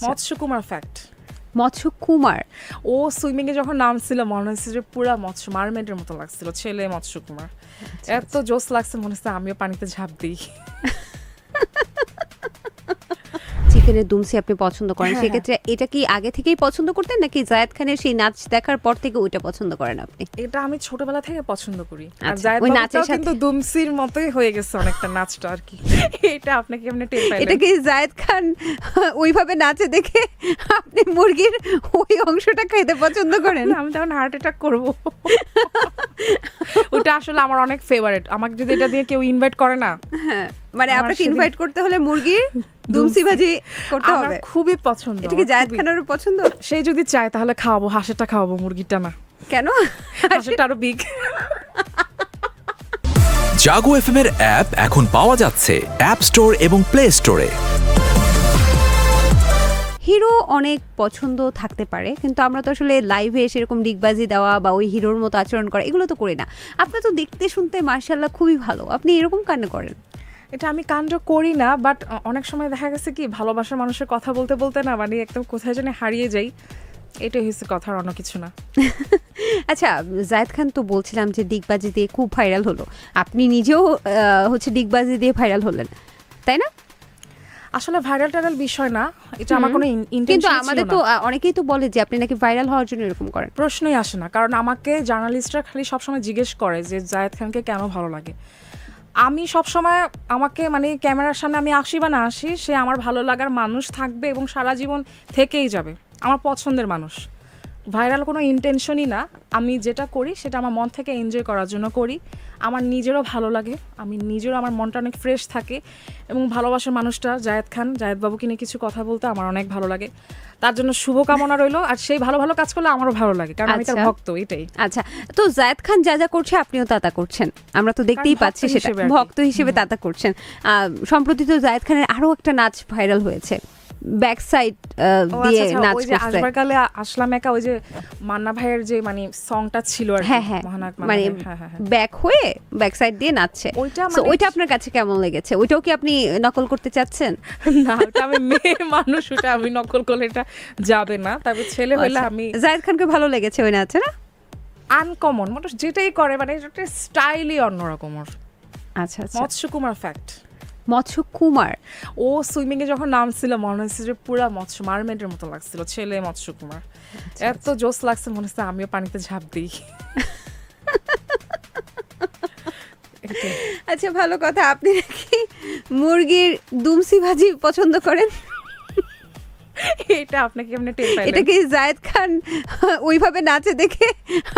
মৎস্যকুমার fact. মৎস্যকুমার? ও swimming এ যখন নামছিল মনে হচ্ছে যে পুরা মৎস্য মারমেডের মতো লাগছিল, ছেলে মৎস্যকুমার। এত জোস লাগছে মনে হচ্ছে আমিও পানিতে ঝাঁপ দিই। চিকেনের দুমসি আপনি পছন্দ করেন, হ্যাঁ, সেক্ষেত্রে এটা কি আগে থেকেই পছন্দ করতেন নাকি জায়েদ খানের সেই নাচ দেখার পর থেকে ওইটা পছন্দ করেন আপনি? এটা আমি ছোটবেলা থেকে পছন্দ করি। আর আচ্ছা, জায়েদ ওই বাবুটাও নাচের সাথে- কিন্তু দুমসির মতোই হয়ে গেছে অনেকটা নাচটা আর কি। এটা আপনাকে এমনি টের এটা পাইলেন? কি জায়েদ খান ওইভাবে নাচে দেখে আপনি মুরগির ওই অংশটা খেতে পছন্দ করেন? আমি তখন হার্ট অ্যাটাক করবো। ওটা আসলে আমার অনেক ফেভারিট। আমাকে যদি এটা দিয়ে কেউ ইনভাইট করে না, হ্যাঁ, মানে আমার আপনাকে সেদিন- ইনভাইট করতে হলে মুরগির দুমসি ভাজি করতে আমার হবে। খুবই পছন্দ। এটা কি আমার জায়েদ খুবই। খানেরও পছন্দ? সে যদি চায় তাহলে খাওয়াবো, হাঁসেরটা খাওয়াবো, মুরগিটা না। কেন? হাঁসেরটা আরো বিগ। জাগো এফএম এর অ্যাপ এখন পাওয়া যাচ্ছে অ্যাপ স্টোর এবং প্লে স্টোরে। হিরো অনেক পছন্দ থাকতে পারে, কিন্তু আমরা তো আসলে লাইভে সেরকম ডিগবাজি দেওয়া বা ওই হিরোর মতো আচরণ করা এগুলো তো করি না। আপনি তো দেখতে শুনতে মার্শাল্লাহ খুবই ভালো, আপনি এরকম কাণ্ড করেন? এটা আমি কাণ্ড করি না, বাট অনেক সময় দেখা গেছে কি ভালোবাসার মানুষের কথা বলতে বলতে না মানে একদম কোথায় যেন হারিয়ে যাই। এটাই হচ্ছে কথা, আর অন্য কিছু না। আচ্ছা, জায়েদ খান তো বলছিলাম যে ডিগবাজি দিয়ে খুব ভাইরাল হলো, আপনি নিজেও হচ্ছে ডিগবাজি দিয়ে ভাইরাল হলেন, তাই না? আসলে ভাইরাল টাইরাল বিষয় না, এটা আমার কোনো কিন্তু ইন্টেনশন আমাদের তো অনেকেই তো বলে যে আপনি নাকি ভাইরাল হওয়ার জন্য এরকম করেন। প্রশ্নই আসে না, কারণ আমাকে জার্নালিস্টরা খালি সবসময় জিজ্ঞেস করে যে জায়েদ খানকে কেন ভালো লাগে। আমি সবসময় আমাকে মানে ক্যামেরার সামনে আমি আসি বা না আসি, সে আমার ভালো লাগার মানুষ থাকবে এবং সারা জীবন থেকেই যাবে, আমার পছন্দের মানুষ। ভাইরাল কোনো ইন্টেনশনই না, আমি যেটা করি সেটা আমার মন থেকে এনজয় করার জন্য করি। আমার নিজেরও ভালো লাগে, আমি নিজেরও আমার মনটা অনেক ফ্রেশ থাকে এবং ভালোবাসার মানুষটা জায়েদ খান, জায়েদ বাবুকে নিয়ে কিছু কথা বলতে আমার অনেক ভালো লাগে। তার জন্য শুভকামনা রইলো, আর সেই ভালো ভালো কাজ করলে আমারও ভালো লাগে, কারণ আমি তার আচ্ছা। ভক্ত, এটাই। আচ্ছা, তো জায়েদ খান যা যা করছে আপনিও তা তা করছেন, আমরা তো দেখতেই ভক্ত পাচ্ছি, সেটা হিসেবে আর কি। ভক্ত হিসেবে তা তা করছেন। সম্প্রতি তো জায়েদ খানের আরো একটা নাচ ভাইরাল হয়েছে, ব্যাক সাইড ও দিয়ে আচ্ছা, নাচ ওই যে করছে। আসবার কালে আসলাম একা, ওই যে মান্না ভাইয়ের যে মানে সংটা ছিল আর কি, হ্যাঁ হ্যাঁ, মহানায়ক মান্না মানে ভাই, হ্যাঁ, হ্যাঁ, হ্যাঁ। ব্যাক হয়ে ব্যাক সাইড দিয়ে নাচছে। ওইটা So, মানে- ওইটা আপনার কাছে কেমন লেগেছে? ওইটাও কি আপনি নকল করতে চাচ্ছেন? না, ওটা আমি মেয়ে মানুষ, ওটা আমি নকল করলে এটা যাবে না। তবে ছেলে হলে আচ্ছা, আমি জায়েদ খানকে ভালো লেগেছে ওই নাচে না? আনকমন মানুষ যেটাই করে মানে এটা স্টাইলই অন্যরকম ওর। আচ্ছা আচ্ছা, মৎস্যকুমার ফ্যাক্ট। মৎস্যকুমার? ও সুইমিং এ যখন নামছিল মনে হচ্ছে যে পুরা মৎস্য মারমেডের মতো লাগছিল, ছেলে মৎস্যকুমার। এত জোস লাগছে মনে হচ্ছে আমিও পানিতে ঝাঁপ দিই। এটাই। আচ্ছা, ভালো কথা, আপনি নাকি মুরগির দুমসি ভাজি পছন্দ করেন? এটা আপনাকে এমনি টের এটা পাইলেন? কি জায়েদ খান ওইভাবে নাচে দেখে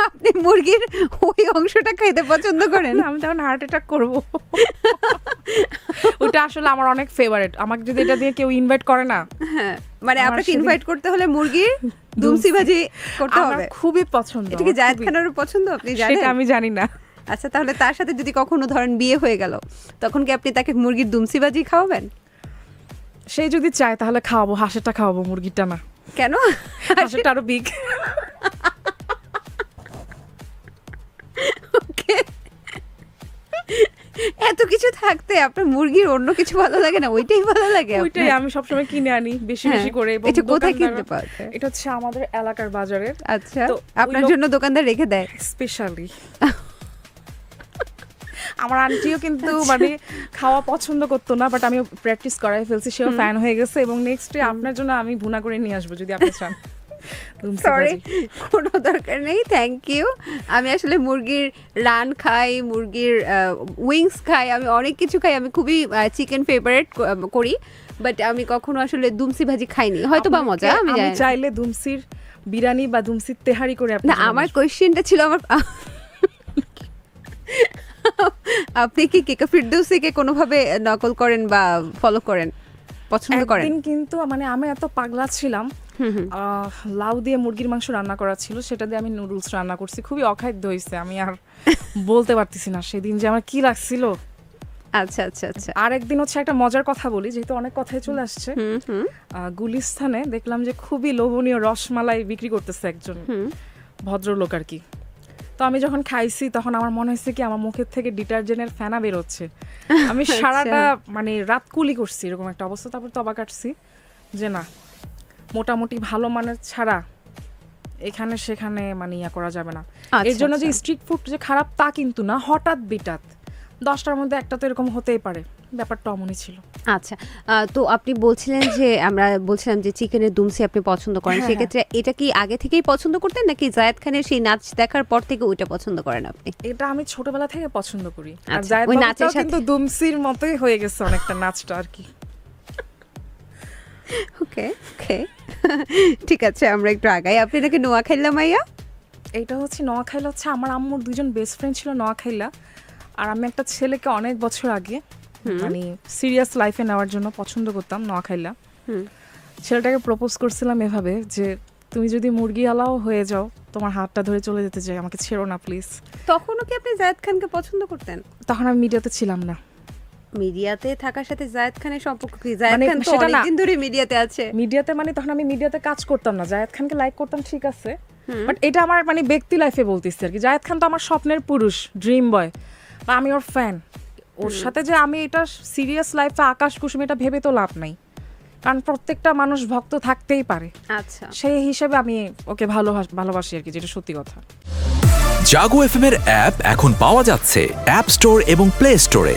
আপনি মুরগির ওই অংশটা খেতে পছন্দ করেন? আমি তখন হার্ট অ্যাটাক করবো। ওটা আসলে আমার অনেক ফেভারিট। আমাকে যদি এটা দিয়ে কেউ ইনভাইট করে না, হ্যাঁ, মানে আমার আপনাকে সেদিন- ইনভাইট করতে হলে মুরগির দুমসি ভাজি করতে আমার হবে। খুবই পছন্দ। এটা কি আমার জায়েদ খুবই। খানেরও পছন্দ, আপনি জানেন? সেটা আমি জানি না। আচ্ছা, তাহলে তার সাথে যদি কখনো ধরেন বিয়ে হয়ে গেল, তখন কি আপনি তাকে মুরগির দুমসি ভাজি খাওয়াবেন? সে যদি চায় তাহলে খাওয়াবো, হাঁসেরটা খাওয়াবো, মুরগিটা না। কেন? হাঁসেরটা আরো বিগ। Okay. এত কিছু থাকতে আপনার মুরগির অন্য কিছু ভালো লাগে না, ওইটাই ভালো লাগে আপনার? ওইটাই আমি সবসময় কিনে আনি বেশি হ্যাঁ, বেশি করে। এবং এটা কোথায় দোকানদাররা- কিনতে পাওয়া যায়? এটা হচ্ছে আমাদের এলাকার বাজারের আচ্ছা, তো আপনার ওই লোক- জন্য দোকানদার রেখে দেয়? স্পেশালি। আমার আন্টিও কিন্তু আচ্ছা। মানে খাওয়া পছন্দ করতো না, বাট আমি প্র্যাকটিস করাই ফেলছি, সেও ফ্যান হয়ে গেছে। এবং নেক্সট ডে আপনার জন্য আমি ভুনা করে নিয়ে আসবো যদি আপনি চান। দুমসি সরি, ভাজি। কোনো দরকার নেই, থ্যাংক ইউ। আমি আসলে মুরগির রান খাই, মুরগির উইংস খাই, আমি অনেক কিছু খাই, আমি খুবই চিকেন ফেভারিট করি, বাট আমি কখনো আসলে দুমসি ভাজি খাইনি, হয়তো বা মজা, আমি আমি জানি না। চাইলে দুমসির বিরিয়ানি বা দুমসির তেহারি করে না, আপনার জন্য আমার নিয়ে কোয়েশ্চেনটা ছিল আপনি কি কেকা ফিরদৌসিকে কোনোভাবে নকল করেন বা ফলো করেন, পছন্দ আসবো। করেন? একদিন কিন্তু মানে আমি এত পাগলা ছিলাম, লাউ দিয়ে মুরগির মাংস রান্না করা ছিল, সেটা দিয়ে আমি নুডলস রান্না করছি, খুবই অখাদ্য হয়েছে, আমি আর বলতে পারতেছি না সেদিন যে আমার কি লাগছিল। আচ্ছা আচ্ছা আচ্ছা, আরেকদিন হচ্ছে একটা মজার কথা বলি, যেহেতু অনেক কথাই চলে আসছে। হুম হুম গুলিস্থানে দেখলাম যে খুবই লোভনীয় রসমালাই বিক্রি করতেছে একজন হুম, ভদ্রলোক আর কি। তো আমি যখন খাইছি তখন আমার মনে হয়েছে কি আমার মুখের থেকে ডিটারজেন্টের ফেনা বেরোচ্ছে। আমি সারাটা মানে রাত কুলি করছি, এরকম একটা অবস্থা। তারপর তবা কাটছি যে না, মোটামুটি ভালো মানের ছাড়া এখানে সেখানে মানে ইয়া করা যাবে না। আচ্ছা, এর জন্য যে আচ্ছা। স্ট্রিট ফুড যে খারাপ তা কিন্তু না, হঠাৎ বিটাত 10টার মধ্যে একটা তো এরকম হতেই পারে, ব্যাপারটা অমনই ছিল। আচ্ছা, তো আপনি বলছিলেন যে আমরা বলছিলাম যে চিকেনের দুমসি আপনি পছন্দ করেন, হ্যাঁ, সেক্ষেত্রে এটা কি আগে থেকেই পছন্দ করতেন নাকি জায়েদ খানের সেই নাচ দেখার পর থেকে ওইটা পছন্দ করেন আপনি? এটা আমি ছোটবেলা থেকে পছন্দ করি। আর আচ্ছা, জায়েদ ওই বাবুটাও নাচের সাথে- কিন্তু দুমসির মতোই হয়ে গেছে অনেকটা নাচটা আর কি। ওকে ওকে ঠিক আছে, আমরা একটু আগাই। আপনি নাকি নোয়াখাইলা মাইয়া? এইটা হচ্ছে নোয়াখাইলা, হচ্ছে আমার আম্মুর দুজন বেস্ট ফ্রেন্ড ছিল নোয়াখাইলা। আর আমি একটা ছেলেকে অনেক বছর আগে মানে সিরিয়াস লাইফে নেওয়ার জন্য পছন্দ করতাম নোয়াখাইলা। হুম। ছেলেটাকে প্রপোজ করছিলাম এভাবে যে তুমি যদি মুরগিওয়ালাও হয়ে যাও, তোমার হাতটা ধরে চলে যেতে চাই, আমাকে ছেড়ো না প্লিজ। তখনও কি আপনি জায়েদ খানকে পছন্দ করতেন? তখন আমি মিডিয়াতে ছিলাম না। মিডিয়াতে থাকার সাথে জায়েদ খানের সম্পর্ক কি? জায়েদ মানে খান তো সেটা না। অনেকদিন ধরে মিডিয়াতে আছে। মিডিয়াতে মানে তখন আমি মিডিয়াতে কাজ করতাম না, জায়েদ খানকে লাইক করতাম ঠিক আছে, বাট এটা আমার মানে ব্যক্তি লাইফে বলতেছি আর কি। জায়েদ খান তো আমার স্বপ্নের পুরুষ, ড্রিম বয়, বা আমি ওর ফ্যান। ওর সাথে যে আমি এটা সিরিয়াস লাইফে আকাশ কুসুম এটা ভেবে তো লাভ নাই, কারণ প্রত্যেকটা মানুষ ভক্ত থাকতেই পারে। আচ্ছা, সেই হিসেবে আমি ওকে ভালোবাসি আর কি, যেটা সত্যি কথা। জাগো এফএম এর অ্যাপ এখন পাওয়া যাচ্ছে অ্যাপ স্টোর এবং প্লে স্টোরে।